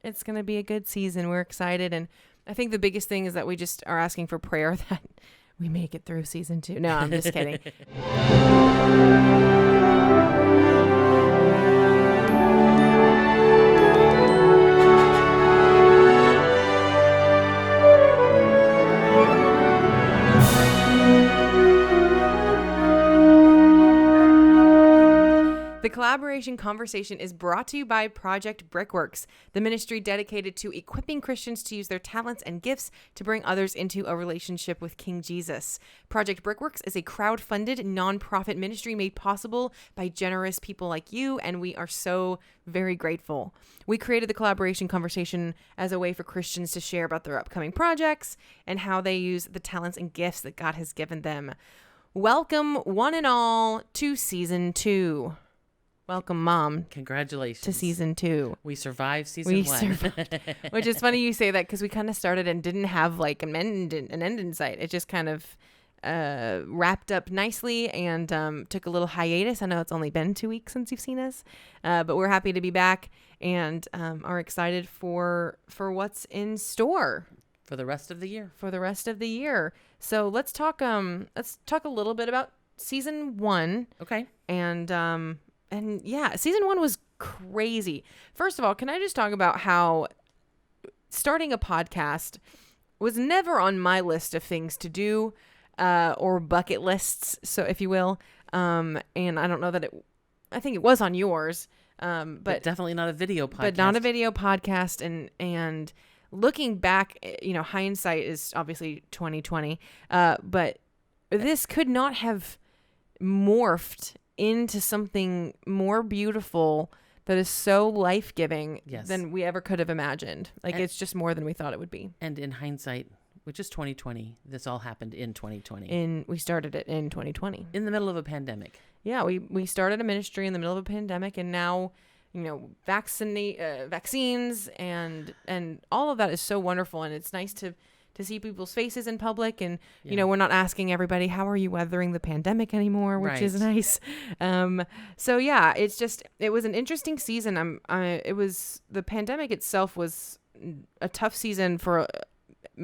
It's going to be a good season. We're excited. And I think the biggest thing is that we just are asking for prayer that we make it through season 2. No, I'm just kidding. The collaboration conversation is brought to you by Project Brickworks, the ministry dedicated to equipping Christians to use their talents and gifts to bring others into a relationship with King Jesus. Project Brickworks is a crowd-funded, nonprofit ministry made possible by generous people like you, and we are so very grateful. We created the collaboration conversation as a way for Christians to share about their upcoming projects and how they use the talents and gifts that God has given them. Welcome, one and all, to Season 2. Welcome, Mom. Congratulations. To Season 2. We survived Season 1. Survived. Which is funny you say that because we kind of started and didn't have like an end in sight. It just kind of wrapped up nicely and took a little hiatus. I know it's only been 2 weeks since you've seen us, but we're happy to be back and are excited for what's in store. For the rest of the year. For the rest of the year. So let's talk a little bit about Season 1. Okay. And yeah, Season 1 was crazy. First of all, can I just talk about how starting a podcast was never on my list of things to do, or bucket lists, so if you will. And I don't know that I think it was on yours. But definitely not a video podcast. But not a video podcast. And looking back, hindsight is obviously 2020. But this could not have morphed into something more beautiful that is so life-giving than we ever could have imagined. It's just more than we thought it would be. And in hindsight, which is 2020, this all happened in 2020. We started it in 2020. In the middle of a pandemic. Yeah, we started a ministry in the middle of a pandemic, and now, vaccines and all of that is so wonderful, and it's nice to see people's faces in public. And, we're not asking everybody, how are you weathering the pandemic anymore, which is nice. So yeah, it was an interesting season. The pandemic itself was a tough season for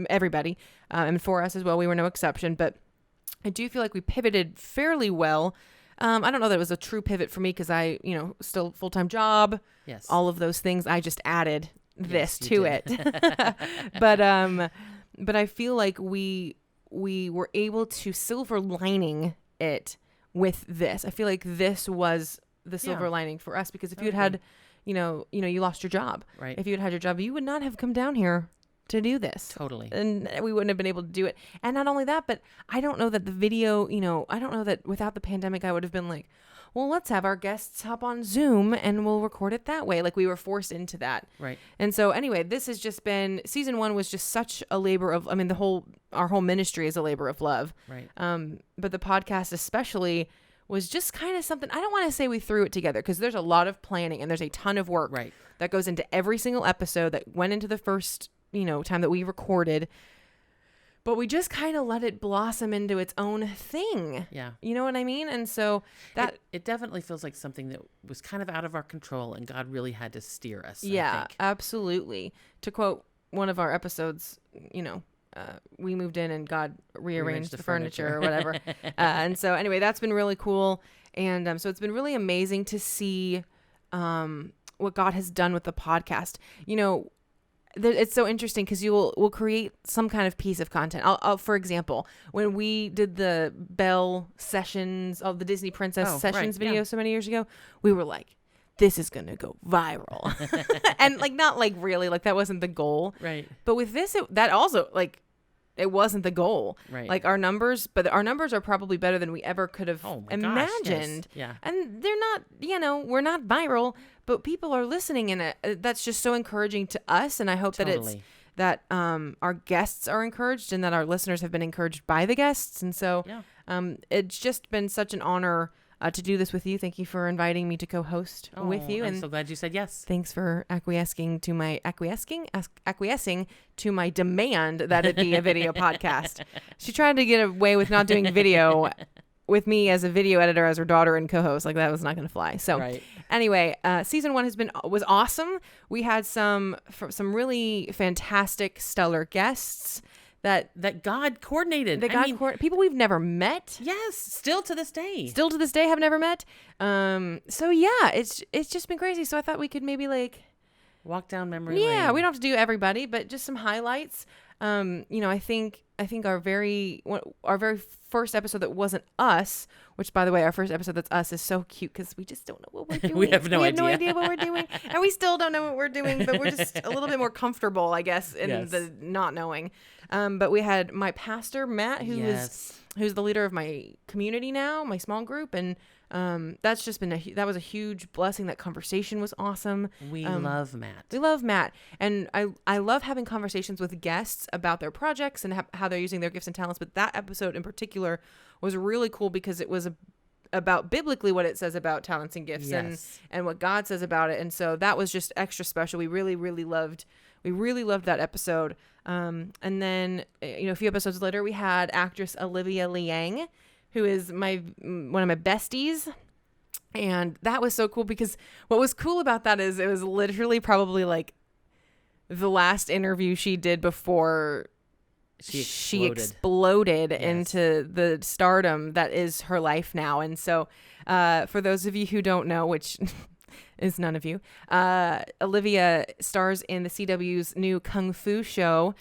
everybody, and for us as well. We were no exception, but I do feel like we pivoted fairly well. I don't know that it was a true pivot for me because I, still full-time job, all of those things. I just added this to it. But I feel like we were able to silver lining it with this. I feel like this was the silver lining for us, because if you had, you lost your job. Right. If you had your job, you would not have come down here to do this. Totally. And we wouldn't have been able to do it. And not only that, but I don't know that the video, I don't know that without the pandemic, I would have been like, well, let's have our guests hop on Zoom and we'll record it that way. Like, we were forced into that. Right. And so anyway, this has just been, Season 1 was just such a labor of, our whole ministry is a labor of love. Right. But the podcast especially was just kind of something, I don't want to say we threw it together, because there's a lot of planning and there's a ton of work that goes into every single episode that went into the first, time that we recorded. But we just kind of let it blossom into its own thing. Yeah. You know what I mean? And so that... It definitely feels like something that was kind of out of our control, and God really had to steer us. Yeah, I think. Absolutely. To quote one of our episodes, we moved in and God rearranged the furniture or whatever. And so anyway, that's been really cool. And so it's been really amazing to see what God has done with the podcast. It's so interesting because we'll create some kind of piece of content. I'll for example, when we did the Belle sessions of the Disney Princess sessions video so many years ago, we were like, this is going to go viral. And not really, that wasn't the goal. Right. But with this, that also it wasn't the goal. Right. Our numbers are probably better than we ever could have imagined. Yes. Yeah. And they're not, we're not viral, but people are listening, and that's just so encouraging to us. And I hope that our guests are encouraged, and that our listeners have been encouraged by the guests. And so it's just been such an honor to do this with you. Thank you for inviting me to co-host with you. I'm so glad you said yes. Thanks for acquiescing to my demand that it be a video podcast. She tried to get away with not doing video with me as a video editor, as her daughter and co-host. Like, that was not going to fly. So anyway, season 1 was awesome. We had some really fantastic, stellar guests that God coordinated. People we've never met. Yes, still to this day have never met. So yeah, it's just been crazy. So I thought we could maybe like walk down memory lane. Yeah, we don't have to do everybody, but just some highlights. I think our very first episode that wasn't us, which by the way, our first episode that's us is so cute because we just don't know what we're doing. We have no idea what we're doing, and we still don't know what we're doing, but we're just a little bit more comfortable, I guess, in the not knowing. But we had my pastor Matt, who's the leader of my community now, my small group, and that's just been that was a huge blessing. That conversation was awesome. We love Matt. We love Matt. And I love having conversations with guests about their projects and how they're using their gifts and talents. But that episode in particular was really cool because it was about biblically what it says about talents and gifts and what God says about it. And so that was just extra special. We really, really loved that episode. And then, a few episodes later, we had actress Olivia Liang, who is one of my besties. And that was so cool because what was cool about that is it was literally probably like the last interview she did before she exploded into the stardom that is her life now. And so for those of you who don't know, which is none of you, Olivia stars in the CW's new Kung Fu show,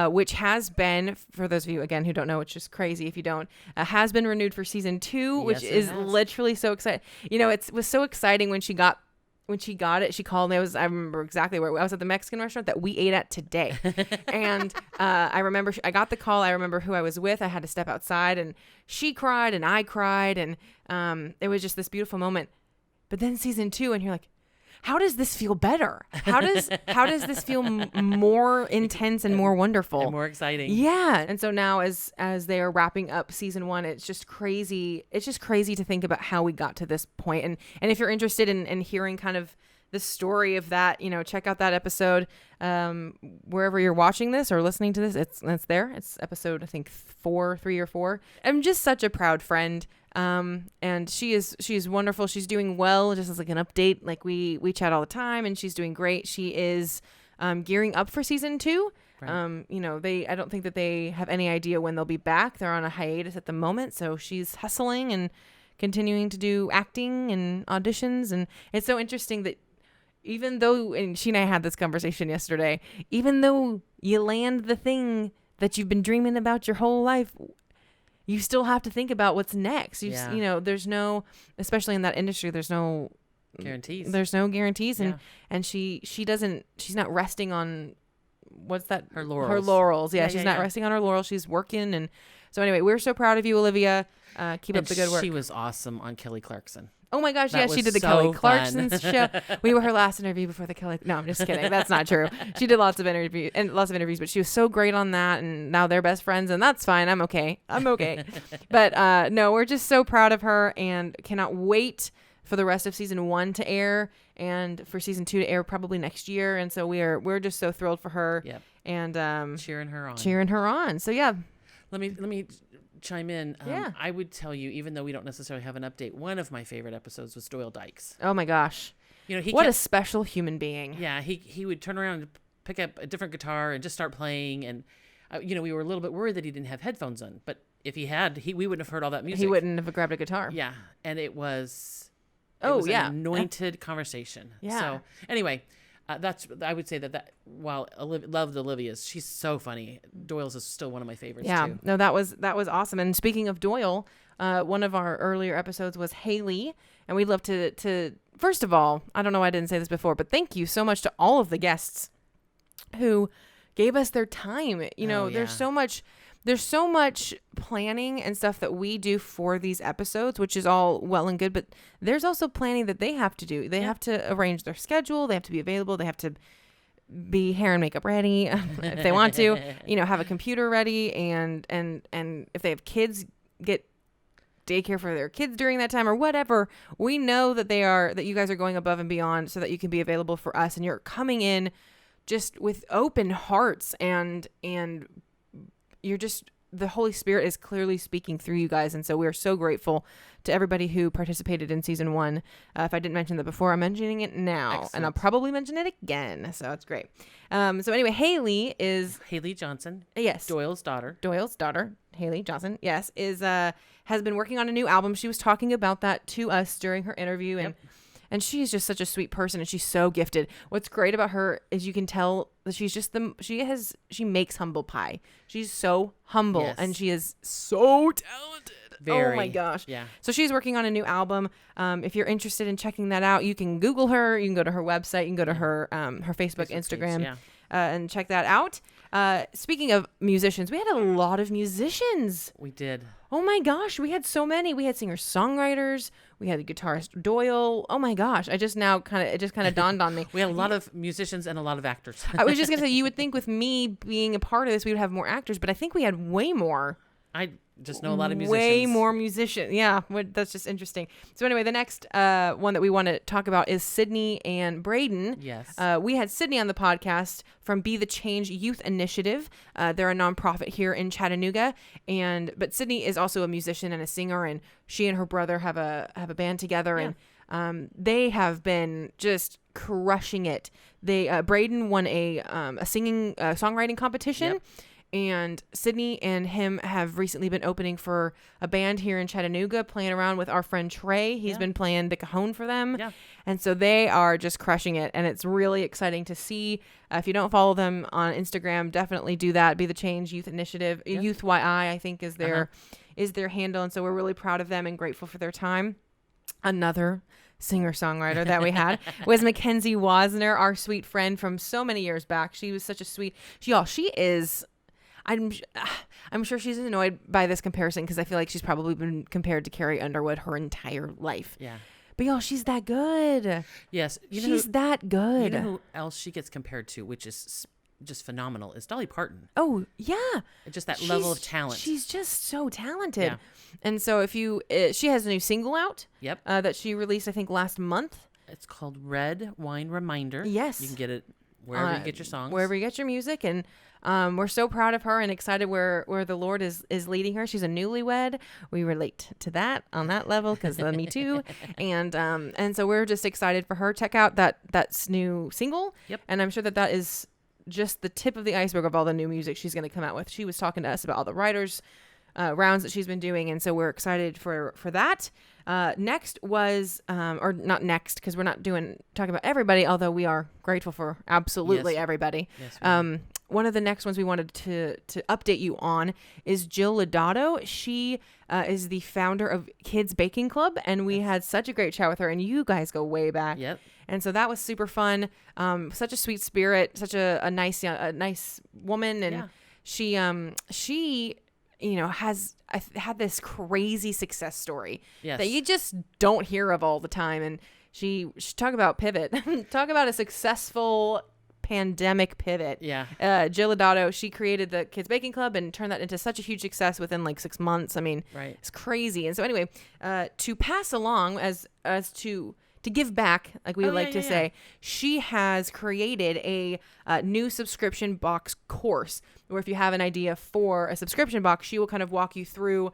which has been, for those of you again who don't know, which is crazy if you don't, has been renewed for season 2, which is literally so exciting. It was so exciting when she got it. She called me. I remember exactly where I was, at the Mexican restaurant that we ate at today. And I remember I got the call. I remember who I was with. I had to step outside and she cried and I cried. And it was just this beautiful moment. But then season 2 and you're like, how does this feel better? How does this feel more intense and more wonderful and more exciting? Yeah. And so now as they are wrapping up season 1, it's just crazy. It's just crazy to think about how we got to this point. And if you're interested in hearing kind of the story of that, check out that episode wherever you're watching this or listening to this. It's there. It's episode, I think 3 or 4. I'm just such a proud friend. And she's wonderful. She's doing well. Just as like an update, like we chat all the time and she's doing great. She is, gearing up for season 2. Right. I don't think that they have any idea when they'll be back. They're on a hiatus at the moment. So she's hustling and continuing to do acting and auditions. And it's so interesting that even though, and she and I had this conversation yesterday, even though you land the thing that you've been dreaming about your whole life, you still have to think about what's next. There's no, especially in that industry, there's no guarantees. And she's not resting on her laurels. Her laurels. Yeah, she's not resting on her laurels. She's working. And so anyway, we're so proud of you, Olivia. Keep up the good work. She was awesome on Kelly Clarkson. Oh my gosh, she did the Kelly Clarkson show. We were her last interview before the Kelly. No, I'm just kidding. That's not true. She did lots of interviews, but she was so great on that, and now they're best friends, and that's fine. I'm okay. But no, we're just so proud of her, and cannot wait for the rest of season 1 to air, and for season 2 to air probably next year. And so we're just so thrilled for her. Yep. And cheering her on. So yeah. Let me chime in. I would tell you, even though we don't necessarily have an update, one of my favorite episodes was Doyle Dykes. Oh my gosh. What a special human being. Yeah. He would turn around and pick up a different guitar and just start playing. And, we were a little bit worried that he didn't have headphones on, but if he had, we wouldn't have heard all that music. He wouldn't have grabbed a guitar. Yeah. And it was an anointed conversation. Yeah. So anyway, I would say that while loved Olivia's, she's so funny. Doyle's is still one of my favorites. Yeah, too. No, that was awesome. And speaking of Doyle, one of our earlier episodes was Haley, and we'd love to first of all, I don't know why I didn't say this before, but thank you so much to all of the guests who gave us their time. There's so much planning and stuff that we do for these episodes, which is all well and good, but there's also planning that they have to do. They have to arrange their schedule. They have to be available. They have to be hair and makeup ready if they want to, have a computer ready. And if they have kids, get daycare for their kids during that time or whatever. We know that you guys are going above and beyond so that you can be available for us. And you're coming in just with open hearts and you're just the Holy Spirit is clearly speaking through you guys. And so we're so grateful to everybody who participated in season 1. If I didn't mention that before, I'm mentioning it now. Excellent. And I'll probably mention it again. So it's great. So anyway, Haley Johnson. Yes. Doyle's daughter, Haley Johnson. Yes. Has been working on a new album. She was talking about that to us during her interview. And And she's just such a sweet person, and she's so gifted. What's great about her is you can tell that she's just she makes humble pie. She's so humble, yes. And she is so talented. Very. Oh my gosh. Yeah. So she's working on a new album. If you're interested in checking that out, you can Google her. You can go to her website. You can go to her Facebook, Instagram, page, and check that out. Speaking of musicians, we had a lot of musicians. We did. Oh my gosh, we had so many. We had singer-songwriters. We had the guitarist Doyle. Oh my gosh, it just kind of dawned on me. We had a lot of musicians and a lot of actors. I was just gonna say, you would think with me being a part of this, we would have more actors, but I think we had way more. I just know a lot of musicians. Way more musicians. Yeah, that's just interesting. So anyway, the next one that we want to talk about is Sydney and Braden. Yes. We had Sydney on the podcast from Be the Change Youth Initiative. They're a nonprofit here in Chattanooga, but Sydney is also a musician and a singer, and she and her brother have a band together, and they have been just crushing it. Braden won a songwriting competition. Yep. And Sydney and him have recently been opening for a band here in Chattanooga, playing around with our friend Trey. He's been playing the cajon for them. Yeah. And so they are just crushing it. And it's really exciting to see. If you don't follow them on Instagram, definitely do that. Be the Change Youth Initiative. Yep. Youth YI, I think, is their handle. And so we're really proud of them and grateful for their time. Another singer-songwriter that we had was Mackenzie Wasner, our sweet friend from so many years back. She was such a sweet... She is... I'm sure she's annoyed by this comparison because I feel like she's probably been compared to Carrie Underwood her entire life. Yeah. But y'all, she's that good. Yes. She's that good. You know who else she gets compared to, which is just phenomenal, is Dolly Parton. Oh, yeah. Just that level of talent. She's just so talented. Yeah. And so she has a new single out. Yep. That she released, I think, last month. It's called Red Wine Reminder. Yes. You can get it wherever you get your songs. Wherever you get your music. And we're so proud of her and excited where the Lord is leading her. She's a newlywed. We relate to that on that level because me too. And so we're just excited for her. Check out that's new single. Yep. And I'm sure that is just the tip of the iceberg of all the new music she's going to come out with. She was talking to us about all the writers rounds that she's been doing, and so we're excited for that. Next was or not next because we're not talking about everybody, although we are grateful for absolutely everybody. Yes, one of the next ones we wanted to update you on is Jill Lodato. She is the founder of Kids Baking Club, and we had such a great chat with her, and you guys go way back. Yep. And so that was super fun. Such a sweet spirit, such a nice woman, and she has had this crazy success story that you just don't hear of all the time. And she talk about pivot, talk about a successful pandemic pivot. Yeah. Jill Lodato, she created the Kids Baking Club and turned that into such a huge success within like 6 months. I mean, It's crazy. And so anyway, to pass along as to give back, like we would like to say, she has created a new subscription box course where if you have an idea for a subscription box, she will kind of walk you through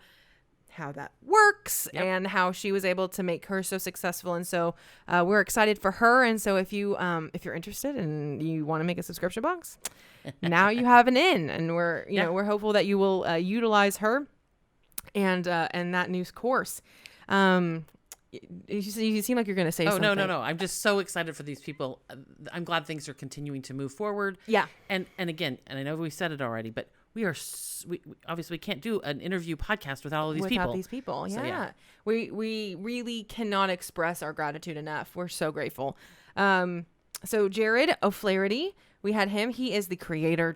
how that works and how she was able to make her so successful. And so we're excited for her. And so if you're interested and you want to make a subscription box, now you have an in, and we're hopeful that you will utilize her and that news course. You seem like you're going to say something. No. I'm just so excited for these people. I'm glad things are continuing to move forward. Yeah. And again, and I know we said it already, but we obviously can't do an interview podcast without all these people. Without these people, So, We really cannot express our gratitude enough. We're so grateful. So Jared O'Flaherty, we had him. He is the creator.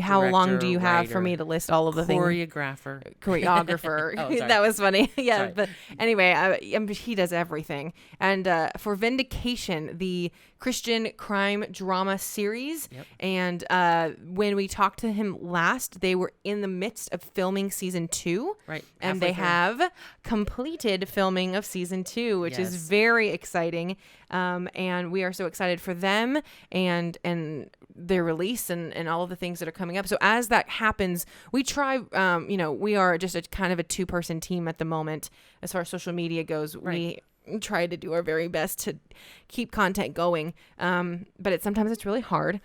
How long do you have for me to list all of the things? Choreographer. Oh, that was funny. Yeah. Sorry. But anyway, he does everything. And for Vindication, the Christian crime drama series. Yep. And when we talked to him last, they were in the midst of filming season 2. Right. And they have completed filming of season 2, which is very exciting. And we are so excited for them and their release and all of the things that that are coming up. So as that happens, we try, we are just a kind of a 2-person team at the moment as far as social media goes. Right. We try to do our very best to keep content going. But sometimes it's really hard.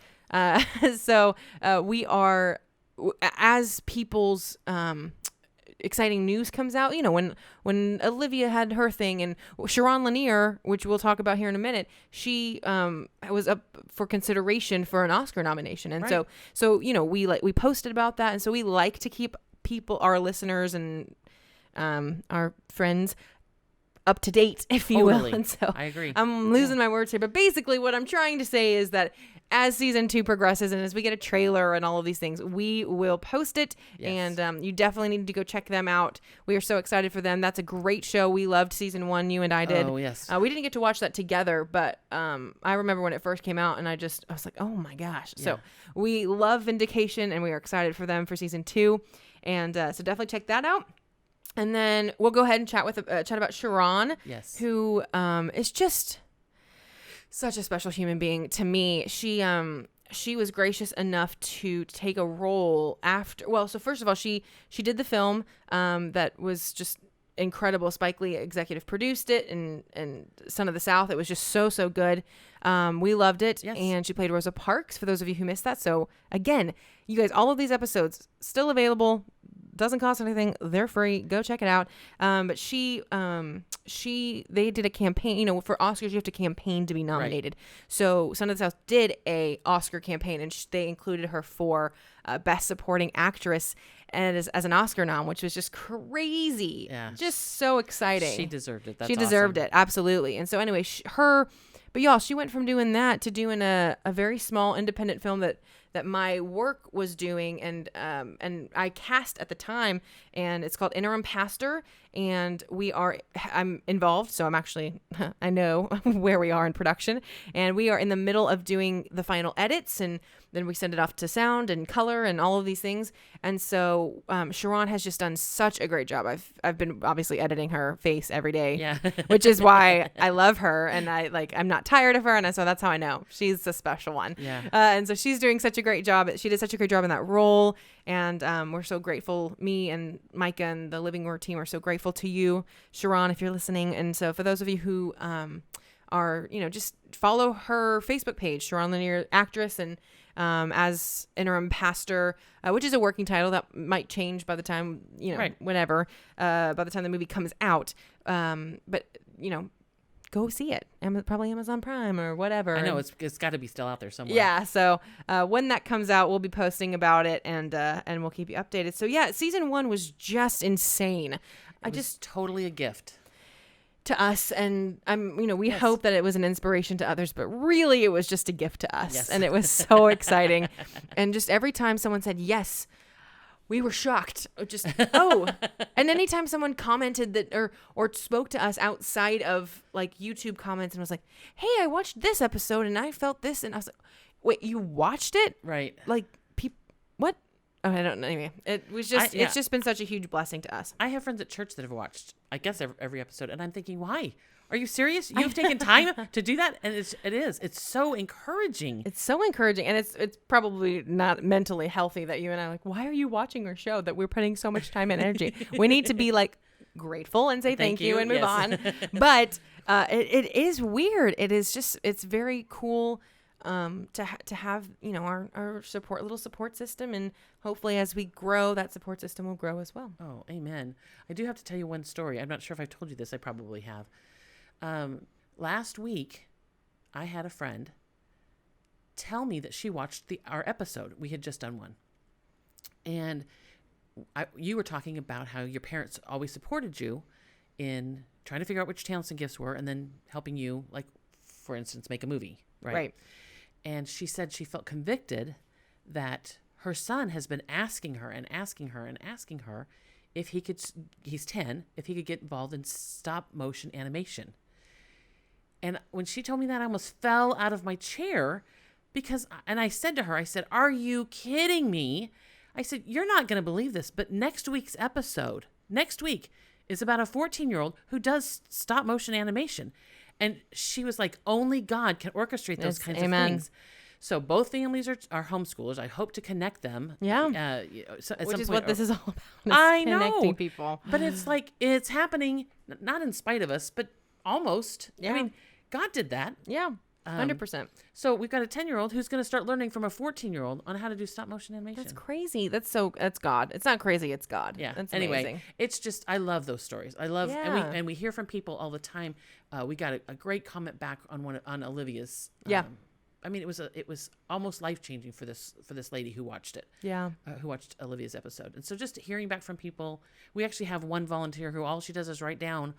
So we are, as people's exciting news comes out, when Olivia had her thing, and Sharon Lanier, which we'll talk about here in a minute, she was up for consideration for an Oscar nomination. And right. so we posted about that. And so we like to keep our listeners and our friends up to date, if you will. And so I agree. I'm losing my words here, but basically what I'm trying to say is that as season 2 progresses and as we get a trailer and all of these things, we will post it. Yes. And you definitely need to go check them out. We are so excited for them. That's a great show. We loved season 1. You and I did. Oh, yes. We didn't get to watch that together, but I remember when it first came out, and I was like, oh my gosh. Yeah. So we love Vindication, and we are excited for them for season 2. And so definitely check that out. And then we'll go ahead and chat about Sharon, yes, who is just such a special human being to me. She was gracious enough to take a role after. Well, so first of all, she did the film that was just incredible. Spike Lee executive produced it, and Son of the South. It was just so good. We loved it. Yes. And she played Rosa Parks, for those of you who missed that. So again, you guys, all of these episodes still available. Doesn't cost anything. They're free. Go check it out. But they did a campaign, for Oscars, you have to campaign to be nominated. Right. So Son of the South did a Oscar campaign, and they included her for Best Supporting Actress and as an Oscar nom, which was just crazy. Yeah. Just so exciting. She deserved it. She deserved it. Absolutely. And so anyway, but y'all, she went from doing that to doing a very small independent film that my work was doing, and I cast at the time, and it's called Interim Pastor, and I'm involved, so I'm actually, I know where we are in production, and we are in the middle of doing the final edits, and then we send it off to sound and color and all of these things. And so Sharon has just done such a great job. I've been obviously editing her face every day, yeah, which is why I love her, and I'm not tired of her, and so that's how I know she's a special one. Yeah. And so she's doing such a great job. She did such a great job in that role, and we're so grateful. Me and Micah and the Living Word team are so grateful to you, Sharon, if you're listening. And so for those of you who are, just follow her Facebook page, Sharon Lanier, actress, and as Interim Pastor, which is a working title that might change by the time, right. whenever, by the time the movie comes out. But, go see it. Probably Amazon Prime or whatever. I know it's got to be still out there somewhere. Yeah. So when that comes out, we'll be posting about it, and we'll keep you updated. So yeah, season 1 was just insane. It was totally a gift to us, and we yes. hope that it was an inspiration to others, but really it was just a gift to us. Yes. And it was so exciting. And just every time someone said yes, we were shocked. And anytime someone commented that or spoke to us outside of like YouTube comments and was like, hey, I watched this episode and I felt this, and I was like, wait, you watched it? Right. Like, what? Oh, I don't know. Anyway, it was just, it's just been such a huge blessing to us. I have friends at church that have watched, I guess, every episode, and I'm thinking, why? Are you serious? You've taken time to do that? And it's so encouraging. It's so encouraging. And it's probably not mentally healthy that you and I are like, why are you watching our show that we're putting so much time and energy? We need to be like grateful and say thank you and move on. But it is weird. It is just, it's very cool to have, our little support system, and hopefully as we grow, that support system will grow as well. Oh, amen. I do have to tell you one story. I'm not sure if I've told you this. I probably have. Last week, I had a friend tell me that she watched our episode. We had just done one. And you were talking about how your parents always supported you in trying to figure out which talents and gifts were, and then helping you, like, for instance, make a movie, right? Right. And she said she felt convicted that her son has been asking her if he could, he's 10, if he could get involved in stop motion animation. And when she told me that, I almost fell out of my chair and I said to her, are you kidding me? I said, you're not going to believe this, but next week is about a 14-year-old who does stop motion animation. And she was like, only God can orchestrate those kinds of things. So both families are homeschoolers. I hope to connect them. Yeah. So Which is what this is all about. I connecting know. people. But it's like, it's happening, not in spite of us, but almost. Yeah. I mean, God did that. Yeah. 100%. So we've got a 10-year-old who's going to start learning from a 14-year-old on how to do stop motion animation. That's crazy. That's God. It's not crazy. It's God. Yeah. That's anyway, amazing. it's just, I love those stories. I love, Yeah. and we hear from people all the time. We got a great comment back on Olivia's. Yeah. I mean, it was almost life-changing for this lady who watched it. Yeah. Who watched Olivia's episode. And so just hearing back from people, we actually have one volunteer who all she does is write down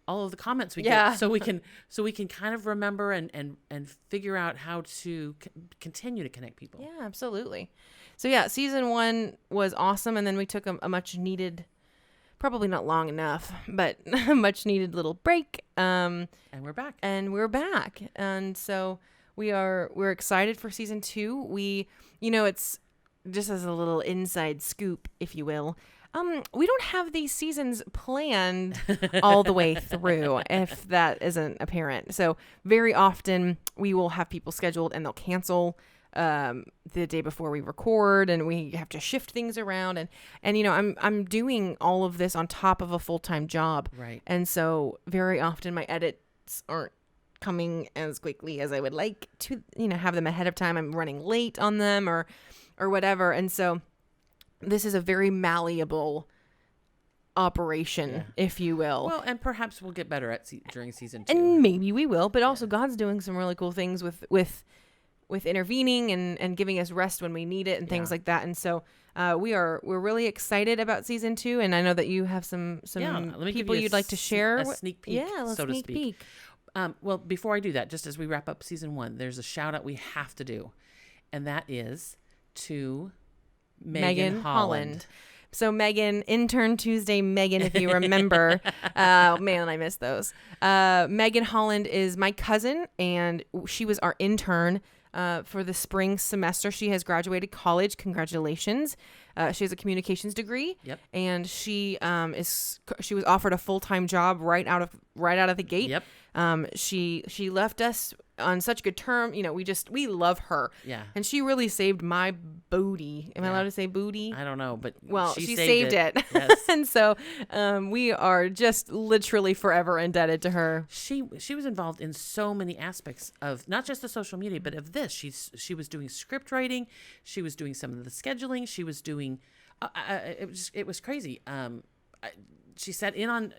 all of the comments we get, so we can kind of remember and figure out how to continue to connect people. Yeah, absolutely. So yeah, season 1 was awesome, and then we took a much needed, probably not long enough, but a much needed little break. And we're back. And so we're excited for season 2. It's just as a little inside scoop, if you will. We don't have these seasons planned all the way through, if that isn't apparent. So very often we will have people scheduled and they'll cancel the day before we record, and we have to shift things around. And I'm doing all of this on top of a full-time job. Right. And so very often my edits aren't coming as quickly as I would like to, have them ahead of time. I'm running late on them or whatever. And so this is a very malleable operation, if you will. Well, and perhaps we'll get better at during season 2. And maybe we will, but also God's doing some really cool things with intervening and giving us rest when we need it and things like that. And so we're really excited about season 2. And I know that you have some people you'd like to share. A sneak peek, let's so to sneak speak. peek. Well, before I do that, just as we wrap up season 1, there's a shout out we have to do, and that is to Megan Holland. So Megan, Intern Tuesday Megan, if you remember. Man, I miss those. Megan Holland is my cousin, and she was our intern for the spring semester. She has graduated college. Congratulations. She has a communications degree. Yep. And she was offered a full-time job right out of the gate. Yep. She left us on such good term. We love her. Yeah. And she really saved my booty. Am I allowed to say booty? I don't know, but she saved it. Yes. And so we are just literally forever indebted to her. She was involved in so many aspects of not just the social media, but of this. She was doing script writing. She was doing some of the scheduling. She was doing. It was crazy. She sat in on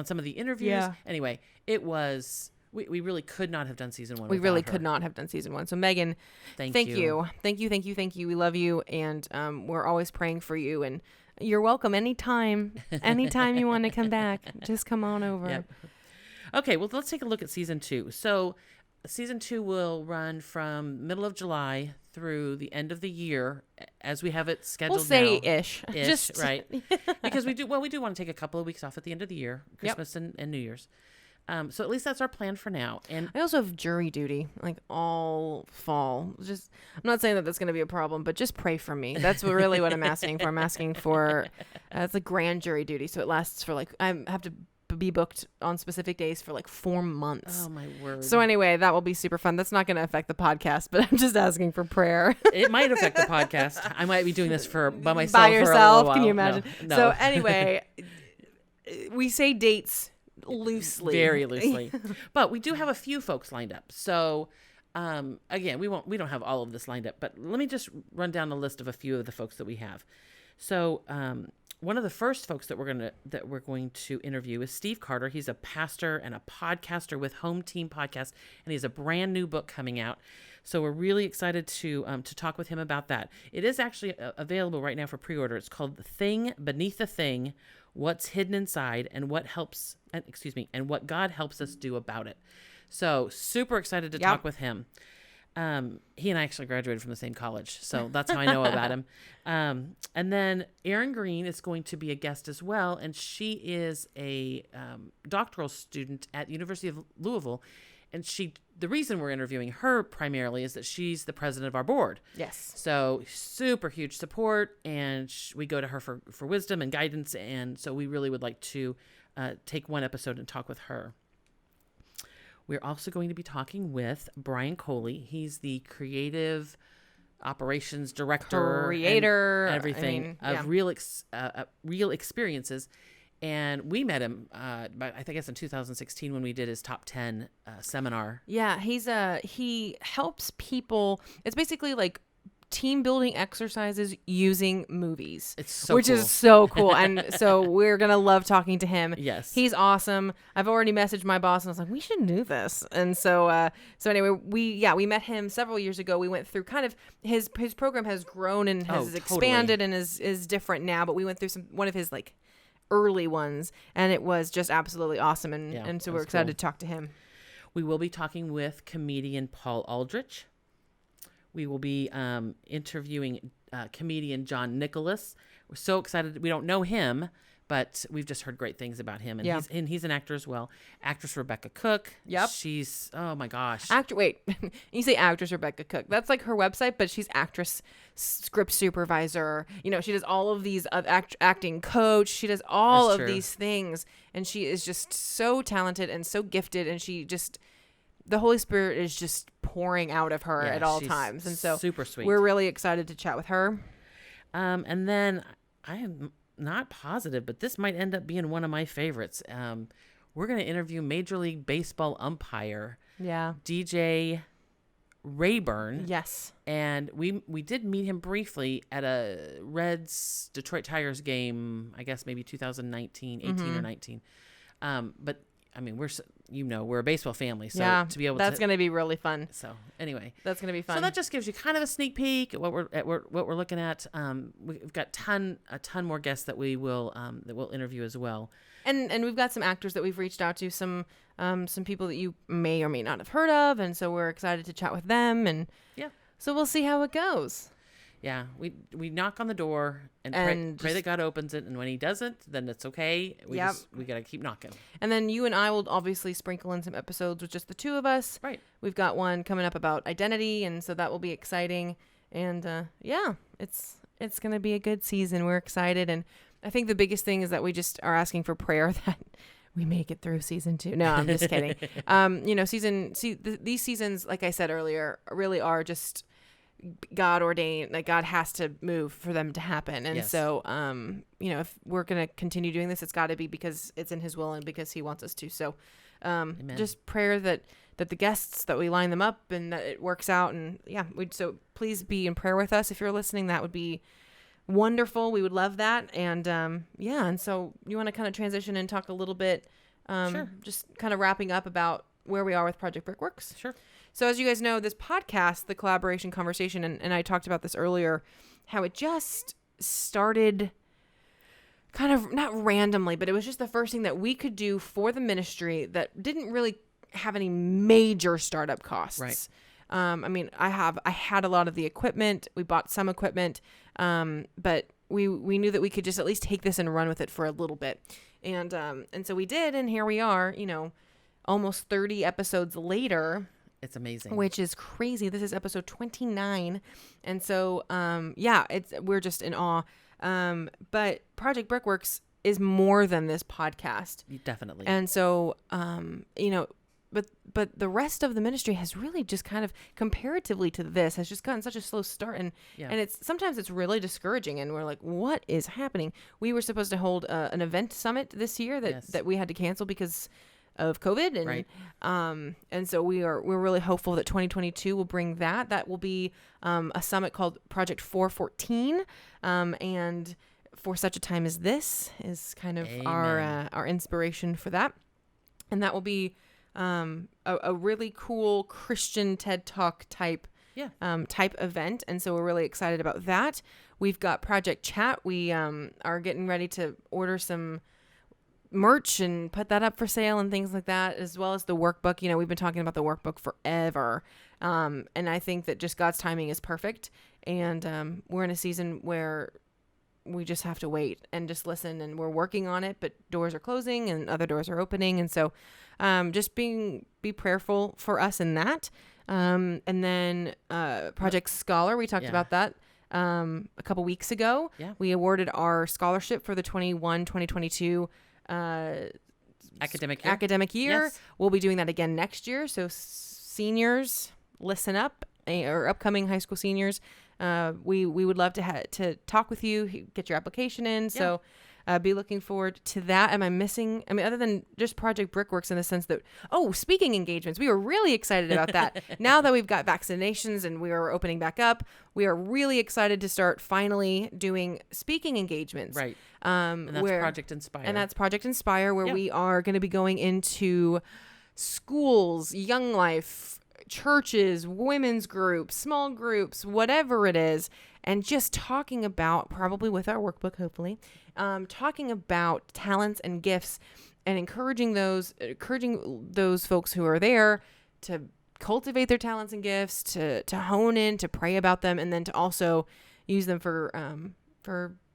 some of the interviews. Yeah. Anyway, it was. We really could not have done season 1. We really could not have done season 1. So Megan, thank you. We love you, and we're always praying for you. And you're welcome anytime you want to come back. Just come on over. Yep. Okay, well, let's take a look at season 2. So season 2 will run from middle of July through the end of the year, as we have it scheduled. We'll say now. ish, Just right, because we do want to take a couple of weeks off at the end of the year, Christmas and New Year's. So at least that's our plan for now. And I also have jury duty, like all fall. I'm not saying that that's going to be a problem, but just pray for me. That's really what I'm asking for. I'm asking for, it's a grand jury duty. So it lasts for I have to be booked on specific days for 4 months. Oh my word. So anyway, that will be super fun. That's not going to affect the podcast, but I'm just asking for prayer. It might affect the podcast. I might be doing this by myself. By yourself. For a little while. Can you imagine? No. So anyway, we say dates loosely, very loosely, but we do have a few folks lined up. So again, we don't have all of this lined up, but let me just run down the list of a few of the folks that we have. So one of the first folks that we're going to interview is Steve Carter. He's a pastor and a podcaster with Home Team Podcast, and he has a brand new book coming out. So we're really excited to talk with him about that. It is actually available right now for pre-order. It's called The Thing Beneath the Thing: What's Hidden Inside and what God helps us do about it. So super excited to talk with him. He and I actually graduated from the same college, so that's how I know about him. And then Erin Green is going to be a guest as well, and she is a doctoral student at the University of Louisville. And the reason we're interviewing her primarily is that she's the president of our board. Yes. So super huge support, and we go to her for wisdom and guidance. And so we really would like to take one episode and talk with her. We're also going to be talking with Brian Coley. He's the creative operations director, creator, and everything of real experiences. And we met him, I guess in 2016 when we did his top 10 seminar. Yeah, he helps people. It's basically like team building exercises using movies. It's so which cool. is so cool. And so we're going to love talking to him. Yes. He's awesome. I've already messaged my boss and I was like, we should do this. And so anyway, we met him several years ago. We went through kind of his program has grown and has expanded and is different now, but we went through one of his like early ones and it was just absolutely awesome. And so we're excited to talk to him. We will be talking with comedian Paul Aldrich. We will be interviewing comedian John Nicholas. We're so excited. We don't know him, but we've just heard great things about him. And he's an actor as well. Actress Rebecca Cook. Yep. She's, oh my gosh. Wait, you say actress Rebecca Cook. That's like her website, but she's actress, script supervisor. You know, she does all of these acting coach. She does all of these things. And she is just so talented and so gifted. And she just... the Holy Spirit is just pouring out of her at all times. And so super sweet. We're really excited to chat with her. And then I am not positive, but this might end up being one of my favorites. We're going to interview Major League Baseball umpire DJ Rayburn. Yes. And we did meet him briefly at a Reds Detroit Tigers game, I guess maybe 2019, 18 or 19. But I mean, we're a baseball family, so to be able that's going to be really fun. So anyway, that's going to be fun. So that just gives you kind of a sneak peek at what we're looking at. We've got a ton more guests that we'll interview as well. And we've got some actors that we've reached out to, some people that you may or may not have heard of, and so we're excited to chat with them. And so we'll see how it goes. Yeah, we knock on the door and pray that God opens it, and when He doesn't, then it's okay. We gotta keep knocking. And then you and I will obviously sprinkle in some episodes with just the two of us. Right. We've got one coming up about identity, and so that will be exciting. And it's gonna be a good season. We're excited, and I think the biggest thing is that we just are asking for prayer that we make it through season 2. No, I'm just kidding. These seasons, like I said earlier, really are just God ordained. Like God has to move for them to happen. And so, if we're going to continue doing this, it's got to be because it's in His will and because He wants us to. So, just prayer that the guests, that we line them up and that it works out. And so please be in prayer with us. If you're listening, that would be wonderful. We would love that. And, and so you want to kind of transition and talk a little bit, just kind of wrapping up about where we are with Project Brickworks. Sure. So as you guys know, this podcast, the Collaboration Conversation, and I talked about this earlier, how it just started kind of not randomly, but it was just the first thing that we could do for the ministry that didn't really have any major startup costs. Right. I had a lot of the equipment. We bought some equipment, but we knew that we could just at least take this and run with it for a little bit. And so we did, and here we are, almost 30 episodes later. It's amazing. Which is crazy. This is episode 29. And so, we're just in awe. But Project Brickworks is more than this podcast. Definitely. And so, but the rest of the ministry has really just kind of, comparatively to this, has just gotten such a slow start. And sometimes it's really discouraging. And we're like, what is happening? We were supposed to hold an event summit this year that we had to cancel because of COVID. And, right. And so we're really hopeful that 2022 will bring that. That will be, a summit called Project 414. And for such a time as this is kind of our inspiration for that. And that will be, a really cool Christian TED Talk type event. And so we're really excited about that. We've got Project Chat. We, are getting ready to order some merch and put that up for sale and things like that, as well as the workbook. We've been talking about the workbook forever. And I think that just God's timing is perfect. And we're in a season where we just have to wait and just listen, and we're working on it, but doors are closing and other doors are opening. And so just be prayerful for us in that. And then Project Scholar, we talked about that a couple weeks ago. Yeah. We awarded our scholarship for the 2021-2022 academic year. Yes. We'll be doing that again next year. So seniors, listen up, or upcoming high school seniors. We would love to talk with you, get your application in. So be looking forward to that. Am I missing? I mean, other than just Project Brickworks, in the sense that, speaking engagements, we were really excited about that. Now that we've got vaccinations and we are opening back up, we are really excited to start finally doing speaking engagements. Right. And that's Project Inspire. And that's Project Inspire, where we are going to be going into schools, Young Life, churches, women's groups, small groups, whatever it is, and just talking about, probably with our workbook, hopefully, talking about talents and gifts, and encouraging those folks who are there to cultivate their talents and gifts, to hone in, to pray about them, and then to also use them for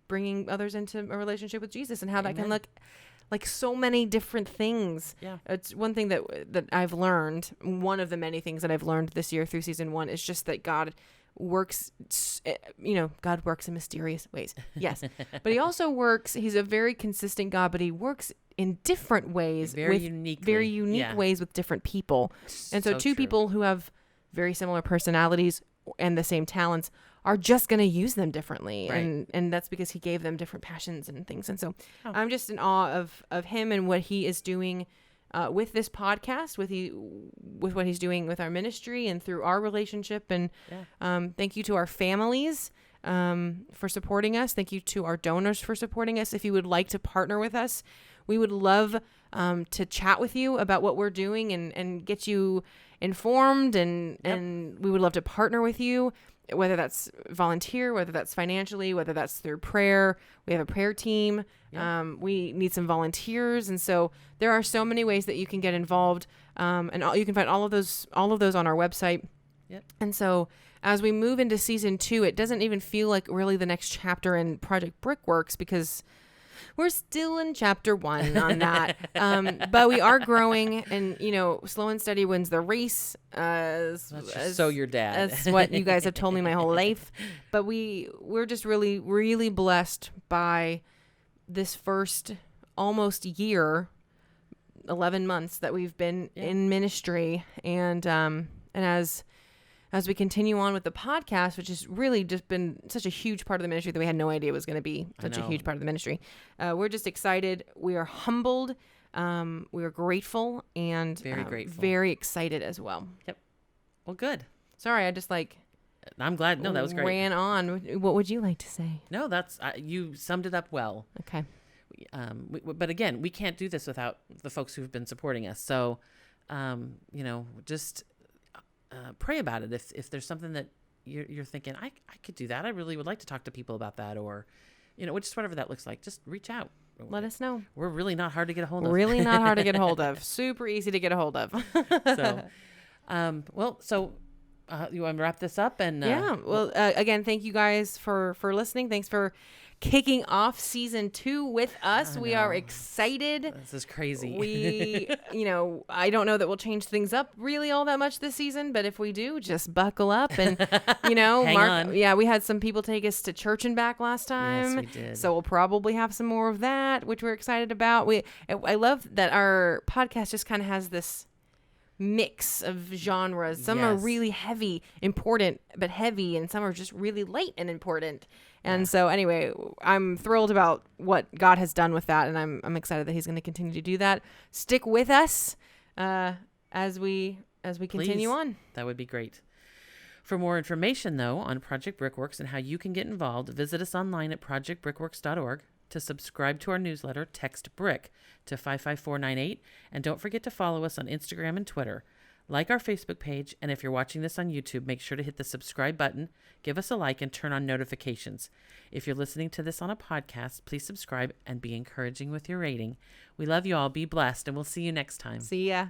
bringing others into a relationship with Jesus, and how that can look like so many different things. Yeah. It's one thing that I've learned. One of the many things that I've learned this year through season 1 is just that God works, God works in mysterious ways. Yes. But he also works, he's a very consistent God, but he works in different ways, very unique ways with different people. And so two people who have very similar personalities and the same talents are just going to use them differently. Right. And that's because he gave them different passions and things. And so I'm just in awe of him and what he is doing with this podcast, with what he's doing with our ministry and through our relationship. And thank you to our families for supporting us. Thank you to our donors for supporting us. If you would like to partner with us, we would love to chat with you about what we're doing and get you informed. And we would love to partner with you, whether that's volunteer, whether that's financially, whether that's through prayer. We have a prayer team. We need some volunteers. And so there are so many ways that you can get involved. And you can find all of those on our website. Yep. And so as we move into season 2, it doesn't even feel like really the next chapter in Project Brickworks, because we're still in chapter 1 on that. But we are growing, and, slow and steady wins the race. So your dad. That's what you guys have told me my whole life. But we're just really, really blessed by this first almost year, 11 months that we've been in ministry. And as we continue on with the podcast, which has really just been such a huge part of the ministry that we had no idea was going to be such a huge part of the ministry. We're just excited. We are humbled. We are grateful, and very grateful, very excited as well. Yep. Well, good. Sorry, I just I'm glad. No, that was great. Ran on. What would you like to say? No, that's you summed it up well. Okay. But again, we can't do this without the folks who've been supporting us. So, just pray about it. If there's something that you're thinking, I could do that. I really would like to talk to people about that, or, just whatever that looks like. Just reach out. Let us know. We're really not hard to get a hold of. Really not hard to get a hold of. Super easy to get a hold of. So, you want to wrap this up? And again, thank you guys for listening. Thanks for kicking off season 2 with us. We are excited. This is crazy. We, I don't know that we'll change things up really all that much this season, but if we do, just buckle up and, Hang on. Yeah, we had some people take us to church and back last time. Yes, we did. So we'll probably have some more of that, which we're excited about. I love that our podcast just kind of has this mix of genres. Some are really heavy, important, but heavy, and some are just really light and important. And so anyway, I'm thrilled about what God has done with that, and I'm excited that he's going to continue to do that. Stick with us as we continue on. That would be great. For more information, though, on Project Brickworks and how you can get involved, visit us online at projectbrickworks.org. To subscribe to our newsletter, text BRICK to 55498, and don't forget to follow us on Instagram and Twitter. Like our Facebook page, and if you're watching this on YouTube, make sure to hit the subscribe button, give us a like, and turn on notifications. If you're listening to this on a podcast, please subscribe and be encouraging with your rating. We love you all. Be blessed, and we'll see you next time. See ya.